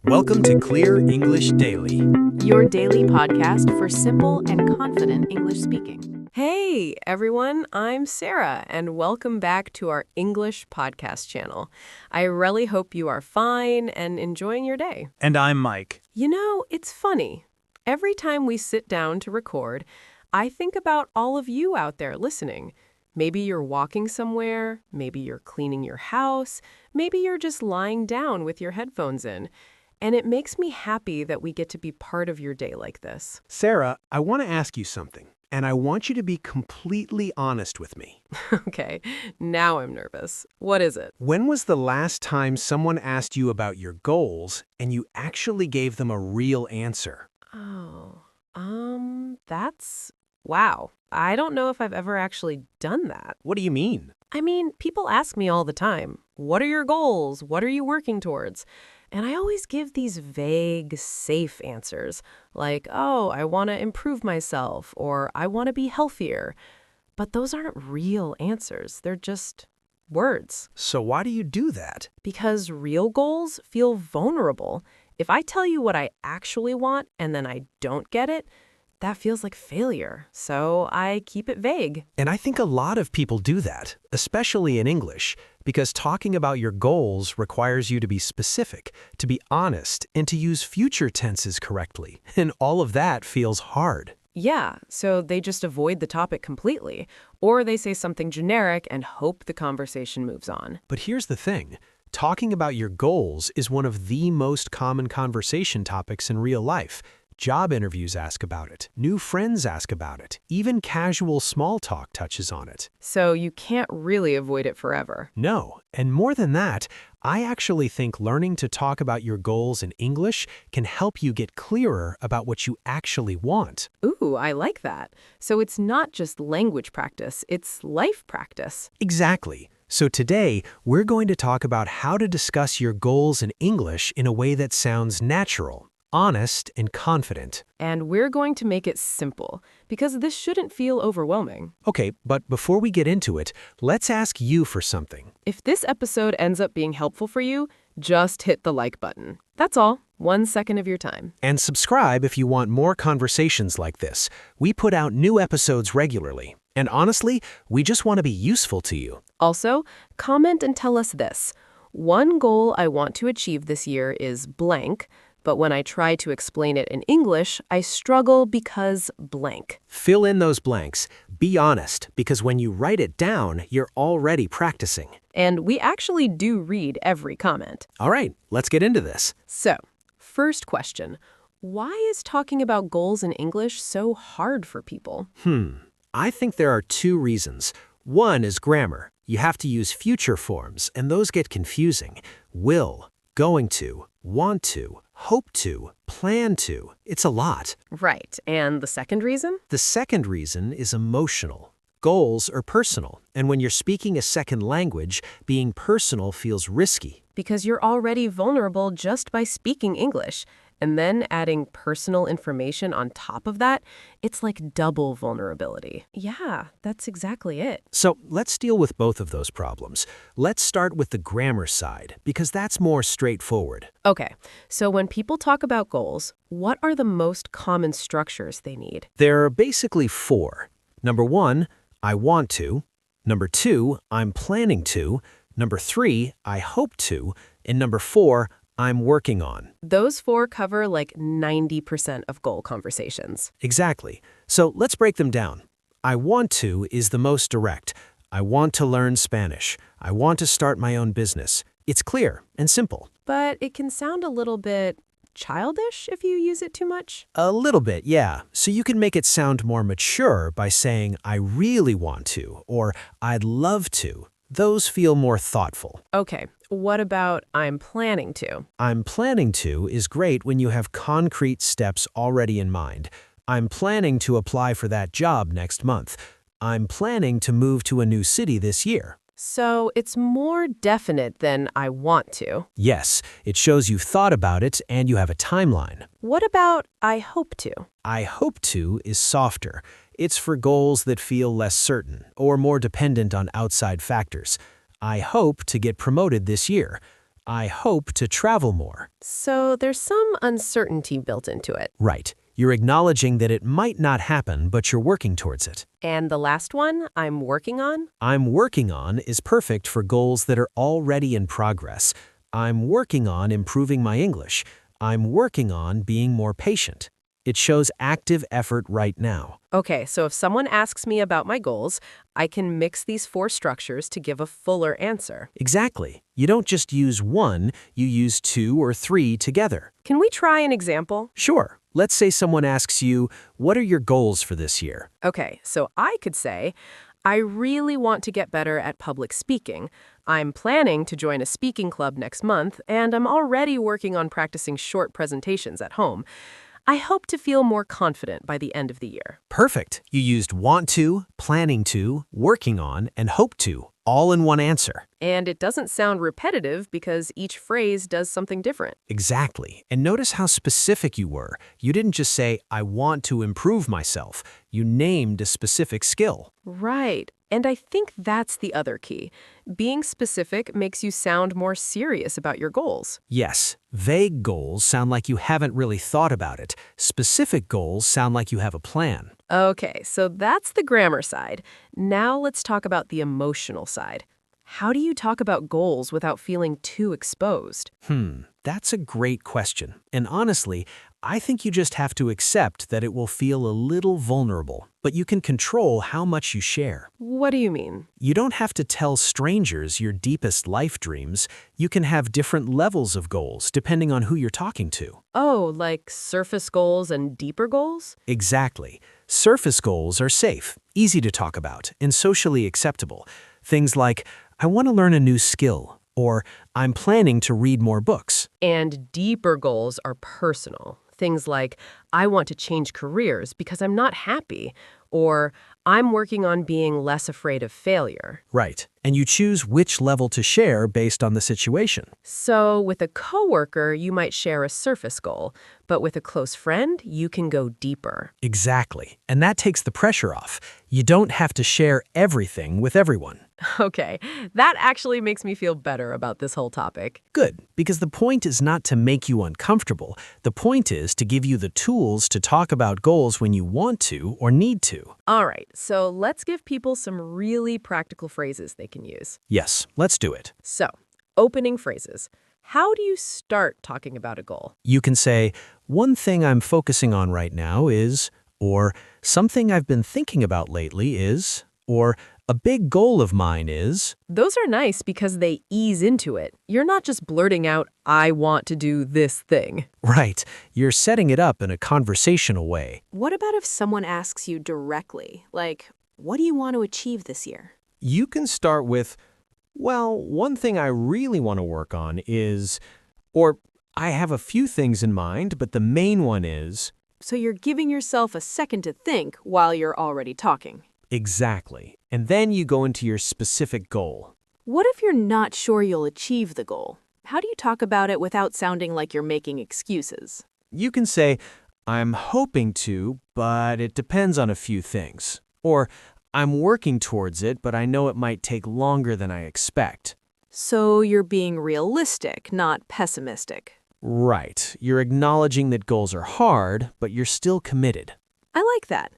Welcome to Clear English Daily. Your daily podcast for simple and confident English speaking. Hey, everyone, I'm Sarah, and welcome back to our English podcast channel. I really hope you are fine and enjoying your day. And I'm Mike. You know, it's funny. Every time we sit down to record, I think about all of you out there listening. Maybe you're walking somewhere, maybe you're cleaning your house, maybe you're just lying down with your headphones in. And it makes me happy that we get to be part of your day like this. Sarah, I want to ask you something, and I want you to be completely honest with me. Okay, now I'm nervous. What is it? When was the last time someone asked you about your goals and you actually gave them a real answer? Wow. I don't know if I've ever actually done that. What do you mean? I mean, people ask me all the time, what are your goals? What are you working towards? And I always give these vague, safe answers, like, oh, I want to improve myself, or I want to be healthier. But those aren't real answers. They're just words. So why do you do that? Because real goals feel vulnerable. If I tell you what I actually want and then I don't get it, that feels like failure, so I keep it vague. And I think a lot of people do that, especially in English, because talking about your goals requires you to be specific, to be honest, and to use future tenses correctly. And all of that feels hard. Yeah, so they just avoid the topic completely, or they say something generic and hope the conversation moves on. But here's the thing. Talking about your goals is one of the most common conversation topics in real life. Job interviews ask about it. New friends ask about it. Even casual small talk touches on it. So you can't really avoid it forever. No, and more than that, I actually think learning to talk about your goals in English can help you get clearer about what you actually want. Ooh, I like that. So it's not just language practice, it's life practice. Exactly. So today, we're going to talk about how to discuss your goals in English in a way that sounds natural, honest, and confident. And we're going to make it simple, because this shouldn't feel overwhelming. Okay, but before we get into it, let's ask you for something. If this episode ends up being helpful for you, just hit the like button. That's all. 1 second of your time. And subscribe if you want more conversations like this. We put out new episodes regularly. And honestly, we just want to be useful to you. Also, comment and tell us this. One goal I want to achieve this year is blank, but when I try to explain it in English, I struggle because blank. Fill in those blanks. Be honest, because when you write it down, you're already practicing. And we actually do read every comment. All right, let's get into this. So, first question. Why is talking about goals in English so hard for people? I think there are two reasons. One is grammar. You have to use future forms, and those get confusing. Will, going to, want to, hope to, plan to. It's a lot. Right. And the second reason? The second reason is emotional. Goals are personal, and when you're speaking a second language, being personal feels risky. Because you're already vulnerable just by speaking English. And then adding personal information on top of that, it's like double vulnerability. Yeah, that's exactly it. So let's deal with both of those problems. Let's start with the grammar side, because that's more straightforward. Okay, so when people talk about goals, what are the most common structures they need? There are basically four. Number one, I want to. Number two, I'm planning to. Number three, I hope to. And number four, I'm working on. Those four cover like 90% of goal conversations. Exactly. So let's break them down. I want to is the most direct. I want to learn Spanish. I want to start my own business. It's clear and simple. But it can sound a little bit childish if you use it too much. A little bit, yeah. So you can make it sound more mature by saying, I really want to, or I'd love to. Those feel more thoughtful. Okay, what about I'm planning to? I'm planning to is great when you have concrete steps already in mind. I'm planning to apply for that job next month. I'm planning to move to a new city this year. So it's more definite than I want to. Yes, it shows you've thought about it and you have a timeline. What about I hope to? I hope to is softer. It's for goals that feel less certain or more dependent on outside factors. I hope to get promoted this year. I hope to travel more. So there's some uncertainty built into it. Right. You're acknowledging that it might not happen, but you're working towards it. And the last one, I'm working on? I'm working on is perfect for goals that are already in progress. I'm working on improving my English. I'm working on being more patient. It shows active effort right now. Okay, so if someone asks me about my goals, I can mix these four structures to give a fuller answer. Exactly. You don't just use one, you use two or three together. Can we try an example? Sure. Let's say someone asks you, what are your goals for this year? Okay, so I could say, I really want to get better at public speaking. I'm planning to join a speaking club next month, and I'm already working on practicing short presentations at home. I hope to feel more confident by the end of the year. Perfect. You used want to, planning to, working on, and hope to, all in one answer. And it doesn't sound repetitive because each phrase does something different. Exactly. And notice how specific you were. You didn't just say, I want to improve myself. You named a specific skill. Right. And I think that's the other key. Being specific makes you sound more serious about your goals. Yes, vague goals sound like you haven't really thought about it. Specific goals sound like you have a plan. Okay, so that's the grammar side. Now let's talk about the emotional side. How do you talk about goals without feeling too exposed? That's a great question. And honestly, I think you just have to accept that it will feel a little vulnerable, but you can control how much you share. What do you mean? You don't have to tell strangers your deepest life dreams. You can have different levels of goals depending on who you're talking to. Oh, like surface goals and deeper goals? Exactly. Surface goals are safe, easy to talk about, and socially acceptable. Things like, I want to learn a new skill, or I'm planning to read more books. And deeper goals are personal. Things like, I want to change careers because I'm not happy, or I'm working on being less afraid of failure. Right. And you choose which level to share based on the situation. So with a coworker, you might share a surface goal, but with a close friend, you can go deeper. Exactly. And that takes the pressure off. You don't have to share everything with everyone. Okay, that actually makes me feel better about this whole topic. Good, because the point is not to make you uncomfortable. The point is to give you the tools to talk about goals when you want to or need to. All right, so let's give people some really practical phrases they can use. Yes, let's do it. So, opening phrases. How do you start talking about a goal? You can say, one thing I'm focusing on right now is, or something I've been thinking about lately is, or a big goal of mine is. Those are nice because they ease into it. You're not just blurting out, I want to do this thing. Right. You're setting it up in a conversational way. What about if someone asks you directly, like, what do you want to achieve this year? You can start with, well, one thing I really want to work on is, or I have a few things in mind, but the main one is. So you're giving yourself a second to think while you're already talking. Exactly. And then you go into your specific goal. What if you're not sure you'll achieve the goal? How do you talk about it without sounding like you're making excuses? You can say, I'm hoping to, but it depends on a few things. Or, I'm working towards it, but I know it might take longer than I expect. So you're being realistic, not pessimistic. Right. You're acknowledging that goals are hard, but you're still committed. I like that.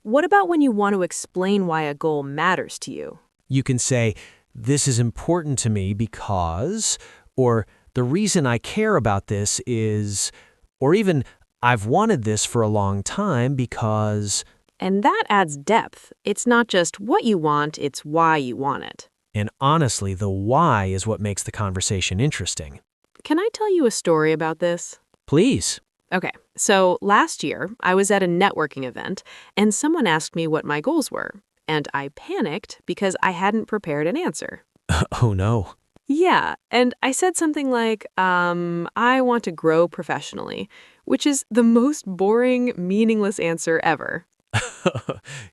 What about when you want to explain why a goal matters to you? You can say, this is important to me because, or the reason I care about this is, or even, I've wanted this for a long time because. And that adds depth. It's not just what you want, it's why you want it. And honestly, the why is what makes the conversation interesting. Can I tell you a story about this? Please. Okay, so last year, I was at a networking event, and someone asked me what my goals were, and I panicked because I hadn't prepared an answer. Oh no. Yeah, and I said something like, I want to grow professionally, which is the most boring, meaningless answer ever.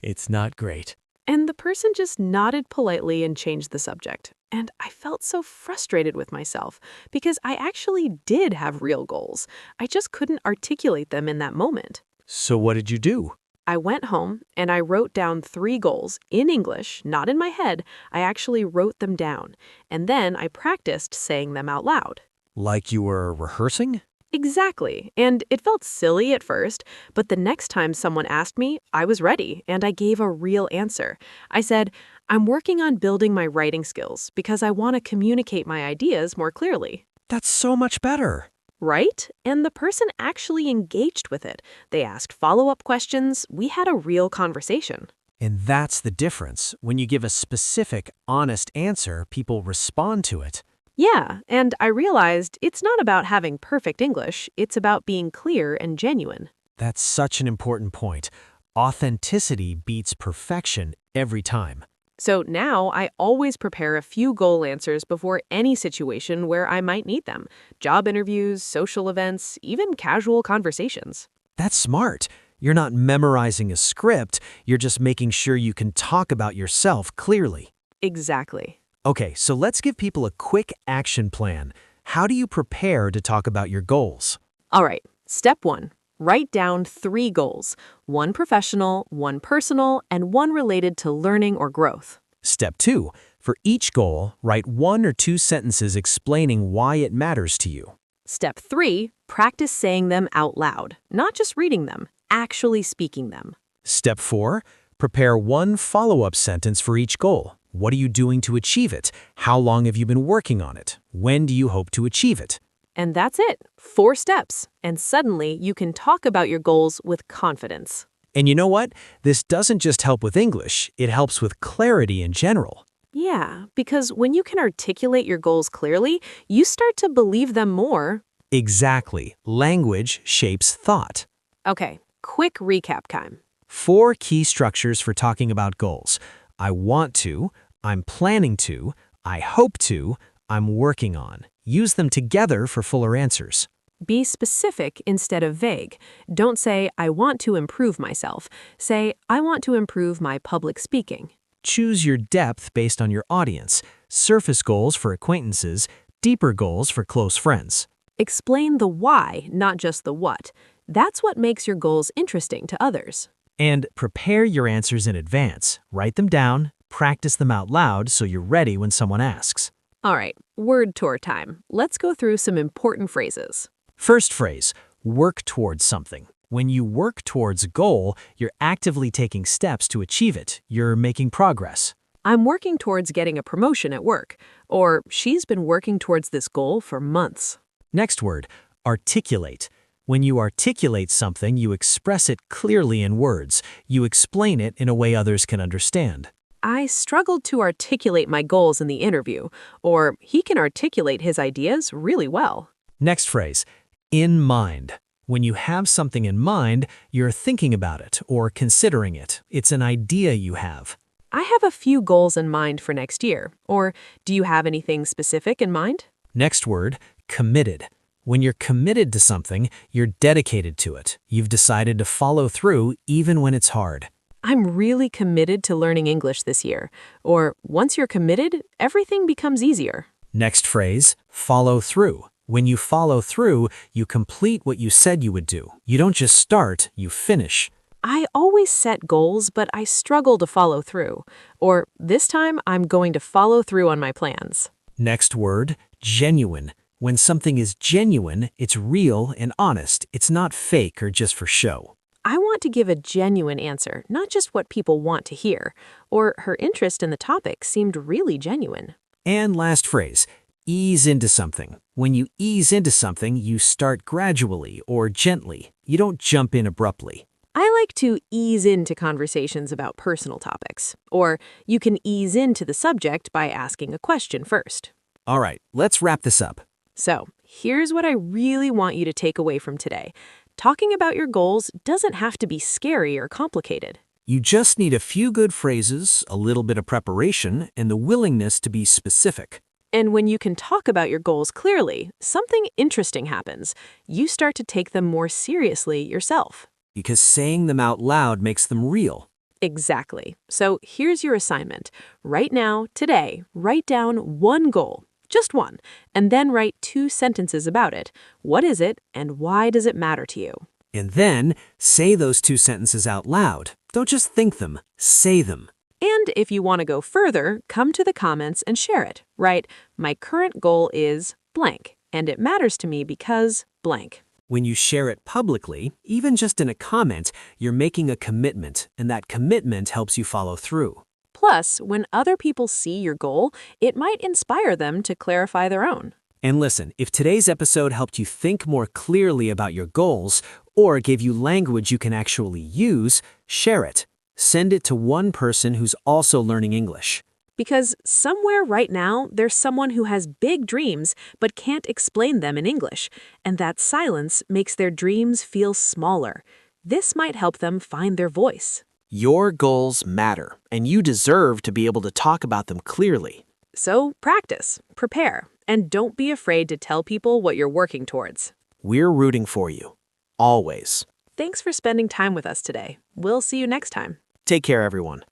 It's not great. And the person just nodded politely and changed the subject. And I felt so frustrated with myself because I actually did have real goals. I just couldn't articulate them in that moment. So what did you do? I went home and I wrote down 3 goals in English, not in my head. I actually wrote them down. And then I practiced saying them out loud. Like you were rehearsing? Exactly. And it felt silly at first, but the next time someone asked me, I was ready and I gave a real answer. I said, I'm working on building my writing skills because I want to communicate my ideas more clearly. That's so much better. Right? And the person actually engaged with it. They asked follow-up questions. We had a real conversation. And that's the difference. When you give a specific, honest answer, people respond to it. Yeah, and I realized it's not about having perfect English, it's about being clear and genuine. That's such an important point. Authenticity beats perfection every time. So now I always prepare a few goal answers before any situation where I might need them. Job interviews, social events, even casual conversations. That's smart. You're not memorizing a script, you're just making sure you can talk about yourself clearly. Exactly. Okay, so let's give people a quick action plan. How do you prepare to talk about your goals? All right, step 1. Write down 3 goals, 1 professional, 1 personal, and 1 related to learning or growth. Step 2. For each goal, write 1 or 2 sentences explaining why it matters to you. Step 3. Practice saying them out loud, not just reading them, actually speaking them. Step 4. Prepare 1 follow-up sentence for each goal. What are you doing to achieve it? How long have you been working on it? When do you hope to achieve it? And that's it. 4 steps. And suddenly you can talk about your goals with confidence. And you know what? This doesn't just help with English, it helps with clarity in general. Yeah, because when you can articulate your goals clearly, you start to believe them more. Exactly. Language shapes thought. Okay, quick recap time. 4 key structures for talking about goals. I want to, I'm planning to, I hope to, I'm working on. Use them together for fuller answers. Be specific instead of vague. Don't say, I want to improve myself. Say, I want to improve my public speaking. Choose your depth based on your audience. Surface goals for acquaintances, deeper goals for close friends. Explain the why, not just the what. That's what makes your goals interesting to others. And prepare your answers in advance. Write them down, practice them out loud so you're ready when someone asks. All right, word tour time. Let's go through some important phrases. First phrase, work towards something. When you work towards a goal, you're actively taking steps to achieve it. You're making progress. I'm working towards getting a promotion at work. Or she's been working towards this goal for months. Next word, articulate. When you articulate something, you express it clearly in words. You explain it in a way others can understand. I struggled to articulate my goals in the interview. Or he can articulate his ideas really well. Next phrase, in mind. When you have something in mind, you're thinking about it or considering it. It's an idea you have. I have a few goals in mind for next year. Or do you have anything specific in mind? Next word, committed. When you're committed to something, you're dedicated to it. You've decided to follow through even when it's hard. I'm really committed to learning English this year. Or once you're committed, everything becomes easier. Next phrase, follow through. When you follow through, you complete what you said you would do. You don't just start, you finish. I always set goals, but I struggle to follow through. Or this time, I'm going to follow through on my plans. Next word, genuine. When something is genuine, it's real and honest. It's not fake or just for show. I want to give a genuine answer, not just what people want to hear. Or her interest in the topic seemed really genuine. And last phrase, ease into something. When you ease into something, you start gradually or gently. You don't jump in abruptly. I like to ease into conversations about personal topics. Or you can ease into the subject by asking a question first. All right, let's wrap this up. So, here's what I really want you to take away from today. Talking about your goals doesn't have to be scary or complicated. You just need a few good phrases, a little bit of preparation, and the willingness to be specific. And when you can talk about your goals clearly, something interesting happens. You start to take them more seriously yourself. Because saying them out loud makes them real. Exactly. So here's your assignment. Right now, today, write down 1 goal. Just 1, and then write 2 sentences about it. What is it, and why does it matter to you? And then say those 2 sentences out loud. Don't just think them, say them. And if you want to go further, come to the comments and share it. Write, my current goal is blank, and it matters to me because blank. When you share it publicly, even just in a comment, you're making a commitment, and that commitment helps you follow through. Plus, when other people see your goal, it might inspire them to clarify their own. And listen, if today's episode helped you think more clearly about your goals or gave you language you can actually use, share it. Send it to one person who's also learning English. Because somewhere right now, there's someone who has big dreams but can't explain them in English, and that silence makes their dreams feel smaller. This might help them find their voice. Your goals matter, and you deserve to be able to talk about them clearly. So practice, prepare, and don't be afraid to tell people what you're working towards. We're rooting for you. Always. Thanks for spending time with us today. We'll see you next time. Take care, everyone.